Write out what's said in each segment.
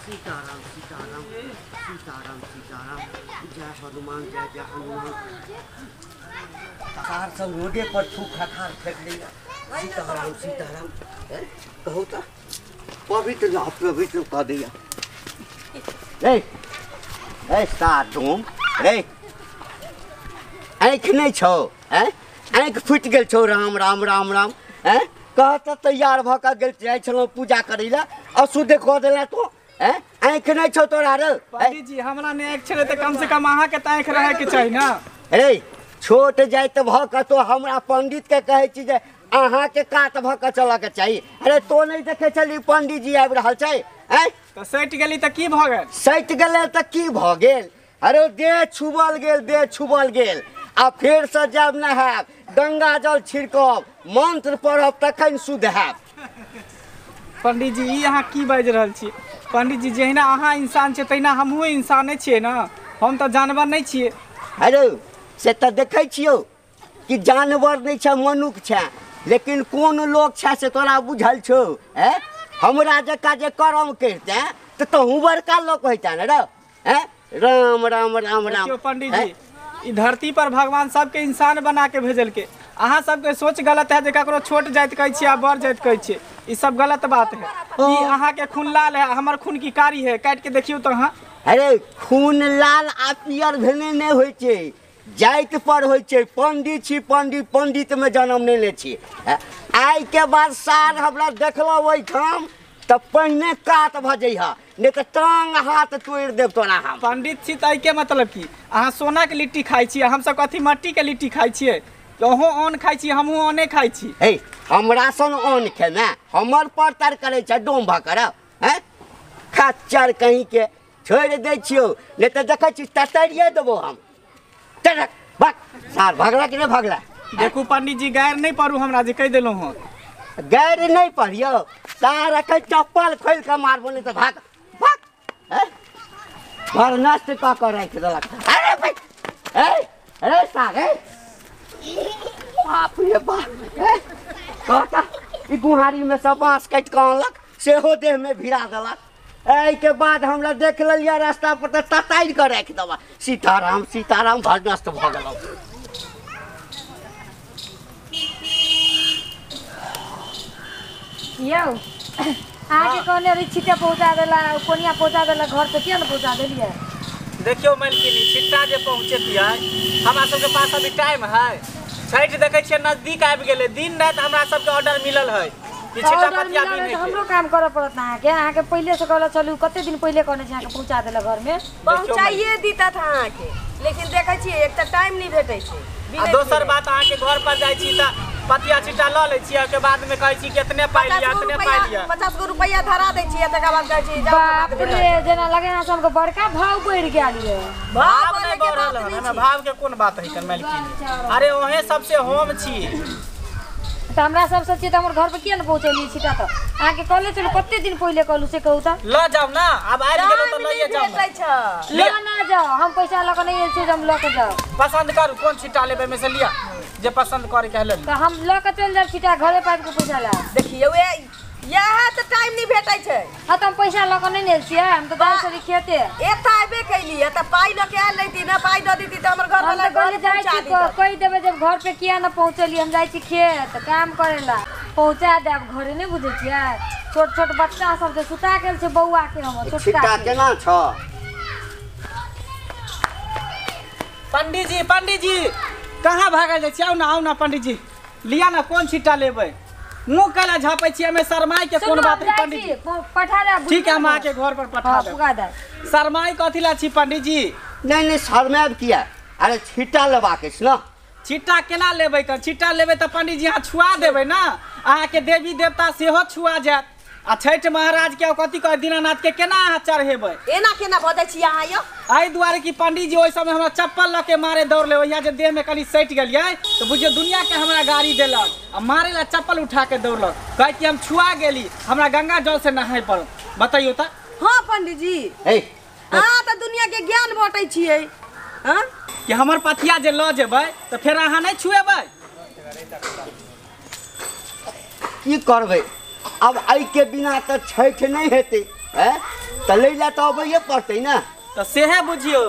सीताराम सीताराम सीताराम सीताराम जय हनुमान जय जय हनुमान। कार सब रोडे पर थूक खखार फेंक दिया। सीताराम सीताराम कहो तो पवित्र ना पवित्र कह दिया। ए साधुम रे आँख नहीं छो आँख फुटि गेल छो। राम राम राम राम कहता तैयार भऽ कऽ गेल जाइ छलहुँ पूजा करै लए अशुद्ध कऽ देला तो आँख नहीं छो तोरा रे। पंडित जी हमरा ने आँख छले त कम से कम अहाँ के आँख रहे के चाहिए ना। रे छोट जाइत भऽ कऽ तो हमरा पंडित के कहै छी जे अहाँ के कात भऽ कऽ चलऽ के चाहिए। अरे तो नहीं देखे छली पंडित जी आबि रहल छै तो सटि गेली त की भ गेल? सटि गेलै त की भऽ गेल? अरे देह छुबल गेल आ फेर से जब नहायब गंगा जल छिड़कब मंत्र पढ़ब तखन शुद्ध हैब। पंडित जी ई अहाँ की बाजि रहल छी? पंडित जी जहिना अहाँ इंसान छियै तहिना हमहूँ इंसाने छियै ना, हम तऽ जानवर नहीं छियै। अरे से तऽ देखै छियौ कि जानवर नहीं छै मनुष्य छै, लेकिन कोन लोग छै से तोरा बुझल छौ? हमरा जकाँ जे कर्म करते तऽ तहूँ बड़का लोक होइता ने रे। राम राम राम राम। पंडित जी ई धरती पर भगवान सबके इंसान बना के भेजल के, अहाँ सबके सोच गलत है जे ककरो छोट जाइत कहै छियै आ बड़ जाइत कहै छियै, ई सब गलत बात है। ई अहाँ के खून लाल है, हमर खून की कारी है, काट के देखियो तो अहाँ। अरे खून लाल आ पियर भेने नहीं होइ छै, जाइत पर होइ छै। पंडित छी पंडित में जन्म नहीं ले छी। आइ के बाद सार हमरा देखलो ओहिठाम तब पहिने कात भऽ जइहा, नहीं तो टांग हाथ तोड़ देव तोरा हम। पंडित छी त के मतलब की अहाँ सोना के लिट्टी खाई छी, हम सब कथी मट्टी के लिट्टी खाई छियै? अहों अन्न खाई छी हमहूँ अन्ने खाई छी। हमरा सन अन्न खेना हमर पर तर करे छै डोम भकर खच्चर कहीं के छोड़ दे छियो, नहीं तो देखे छी ततरिए देबो हम। भाग सार भगला कि नहीं भगला? देखू पंडित जी गैर नहीं पड़ू हमरा जे कह देलहुँ हँ। गैर नहीं पढ़ियो सार चप्पल खोल के मारबो नहीं तो भाग भाग घर नष्ट कऽ के राख देलक। अरे भाई अरे सार बाप रे बाप कहता ई गुहारी में सब बाँस काटि कऽ अनलक सेहो देह में भिड़ा देलक। के बाद हमरा देख लिया रास्ता पर तो ततारि के राख देबा। सीताराम सीताराम भजनस्त भऽ गेलौ। यौ आके कहने रही छिट्टा पहुँचा देला, कोनिया पहुँचा देला घर पे, किया न पहुँचा देलिए? देखियो मलकिनी छिट्टा जे पहुँचे दिया हमरा सबके पास अभी टाइम है। छठ देखे छियै नजदीक आबि गेलै, दिन रात हमरा सबके ऑर्डर मिलल है। हमरो काम करे पड़त ना अहाँ के पहले से कहला चलू, कते दिन पहले कहने छी अहाँ के पहुँचा देला घर में? पहुँचाइए दीता था अहाँ के, लेकिन देखे छियै एक त टाइम नहीं भेटै छै। आ दोसर बात अहाँ के घर पर जाय छी त पतिया चिट्टा ल ले छी के बाद में कहै छी कितने पाइ लिया कितने पाइ लिया 50 गो रुपया धरा दै छी तकर बाद कहै छी बाप रे जेना लगे ना सबके बड़का भाव बढ़ गेल रे। भाव नहीं बढ़ल है ना, भाव के कोन बात है मलकिनी? अरे ओहे सबसे होम छी त हमरा सब सोचिए त हमर घर पे किया न पहुँचेली छिटा? त अहाँ के कहले चलो कते दिन पहले कहलू से कहू त ल जाओ ना, अब आबि गेलो त लइए जाओ। ले ना जाओ, हम पैसा लक नहीं आइल छी, हम ल के जाओ। पसंद करू कोन छिट्टा लेबे में से लिया जे पसंद करे के ले। त हम ल के चल जाब छिटा घरे पाइप के पैसा ला। देखियो यहाँ तो टाइम नहीं भेटै छै। हाँ तो हम पैसा लक नहीं लेल छी, हम तो दाल से खेते एत आबे कैली त पाई ल के आल रही ना, पाई द दीती त हमर घर वाला घर जाय छी कह देबे जब घर पे किया न पहुँचली, हम जाय छी खेत काम करेला, पहुँचा देब घरे। नहीं बुझे छियै छोट छोट बच्चा सब जे सुता गेल छै बौआ के हम छिट्टा केना छ? पंडित जी कहाँ भागल जाइ छी? आओ ना पंडित जी लिया ना कोन छिट्टा लेबै? मुँह कला झापै छी हमें शरमाई के कोन बात है पंडित जी? पठा दे ठीक है हम आके घर पर पठा दे। शरमाई कथी ला छी पंडित जी? नहीं शरमाब किया? अरे छिट्टा लेबाक अछि न। छिट्टा केना लेबै? छिट्टा लेबै त पंडित जी अहाँ छुआ देबै ना, अहाँ के देवी देवता सेहो छुआ जायत। आ छठ महाराज के कथी कह दीनानाथ के केना अहाँ चढ़ेबै? एना केना भऽ जाइ छी अहाँ यो? एहि दुआरे कि पंडित जी ओहि समय हमरा चप्पल ल के मारे दौड़ ले, ओहिया जे देह में कनी सटि गेलियै तो बुझियो दुनिया के हमरा गाड़ी देलक आ मारे ला चप्पल उठा के दौड़लक, कहे कि हम छुआ गेली, हमरा गंगा जल से नहाय पड़त। बताइयो त। हाँ पंडित जी अहाँ त दुनिया के ज्ञान बाँटै छियै कि हमर पथिया जे ल जेबै त फेर अहाँ नहीं छुएबै? की करबै अब आई के बिना तो छठ नहीं हेते। है तो लैला तो अबैये पड़तै ना। तो सेहे बुझियो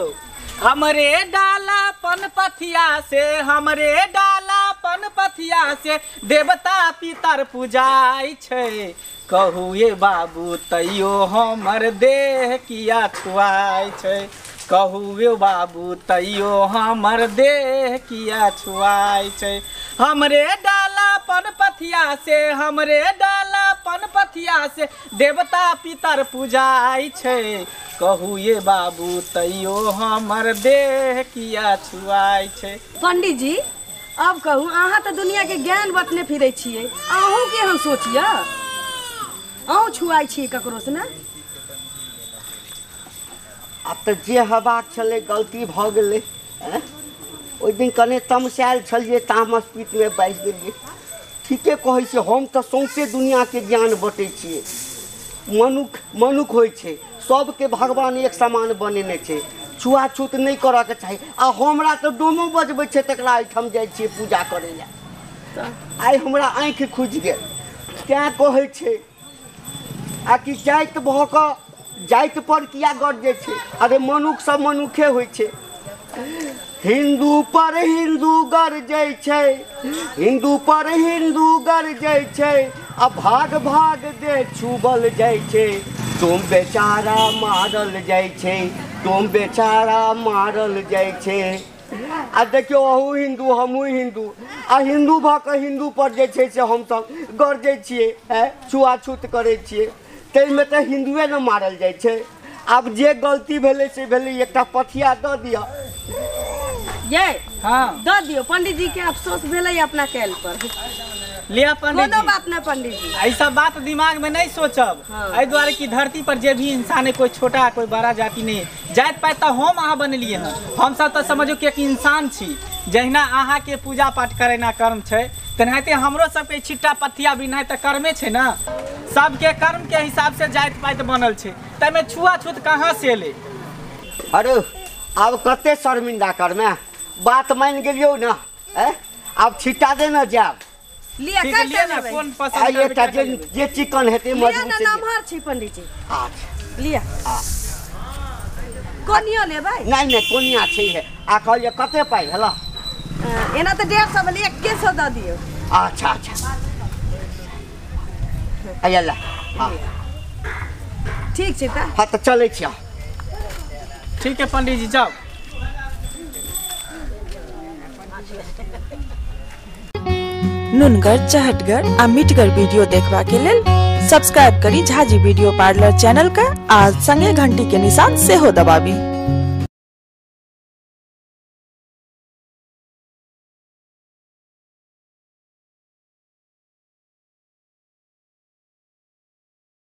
हमरे डाला पन पथिया से, हमरे डाला पन पथिया से देवता पितर पूजाई छै। कहू ये बाबू तैयो हमर देह किया छुआई छै। कहू ये बाबू तैयो हमर देह किया छुआई छै। हमरे डाला पन पथिया से, हमरे डाला पन पथिया से देवता पितर पूजाई छै। कहू ये बाबू तैयो हमर देह किया छुआई छै। पंडित जी अब कहू अहाँ तो दुनिया के ज्ञान बटने फिरे छियै, अहूँ के हम सोचिए अहूँ छुआई छियै ककरो से ना। अब तो जे हेबाक छलै गलती भऽ गेलै। ओहि दिन कने तमसायल छलियै तामस पीतमे बैस गेलियै। ठीके कहै छै, हम तऽ सौंसे दुनियाके ज्ञान बँटै छियै। मनुख होइ छै, सबके भगवान एक समान बनेने छै, छुआछूत नहीं करके चाही। आ हमरा तो डोमो बजबै छै तकरा एहिठाम जाइ छियै पूजा करै लए। आइ हमरा आँखि खुजि गेल। तेँ कहै छै आ कि जाति भऽ कऽ जाति पर किया गरजै छै। अरे मनुख सब मनुखे होइ छै। हिंदू पर हिंदू गरजै छै, हिंदू पर हिंदू गरजै छै। आ भाग भाग दे छुबल जाइ छै, तुम बेचारा मारल जाइ छै, तुम बेचारा मारल जाइ छै। आ देखियो अहूँ हिंदू हमहूँ हिंदू, आ हिंदू भऽ कऽ हिंदू पर जे छै से हमसब गरजै छियै, छुआछूत करै छियै। ताहिमे तऽ हिंदुए ने मारल जाइ छै। आब जे गलती भेलै से भेलै, एकटा पथिया दऽ दिअ। ये हाँ दऽ दियौ, पंडित जी के अफसोस भेलै अपना कैल पर। लिया पंडित कोनो जी, बात नहीं पंडित जी, ऐसा बात दिमाग में नहीं सोचब। एहि द्वारे कि धरती पर जे भी इंसान है, कोई छोटा कोई बड़ा जाति नहीं, जाति पाति तो हम अहाँ बनलिए हैं। हम सब तो समझो कि एक इंसान छी। जहिना अहाँ के पूजा पाठ करेना कर्म छै, तेनाहिते हमरो सबके छिट्टा पथिया बिनाइ तऽ कर्मे छै ना। सबके कर्म के हिसाब से जाति पाति बनल छै, तैमे छुआछूत कहाँ से एलै। अरे आब कते शर्मिंदा करमे, बात मान गेलियो ना। आब छिट्टा दे न जाब। लिया ठीक कर है, लिया ना, देबै। कौन पसंद करबै, एकटा कर देबै। जे चिकन हेतै लिया मजबूत ना, से नमहर छी पंडित जी, अच्छा लिया। कोनियो लेबै? नहीं नहीं कोनिया छै है। आ कहलिए कते पाई हला? एना तो 150 वाली 100 दऽ दियौ। अच्छा अच्छा अयला। हाँ ठीक छै तऽ। हाँ तो चलै छियै। ठीक है पंडित जी जाओ। नुनगर, चहटगर आ मिटगर वीडियो देखबा के लेल सब्सक्राइब करी झाजी वीडियो पार्लर चैनल का आ संगे घंटी के निशान से हो दबाबी।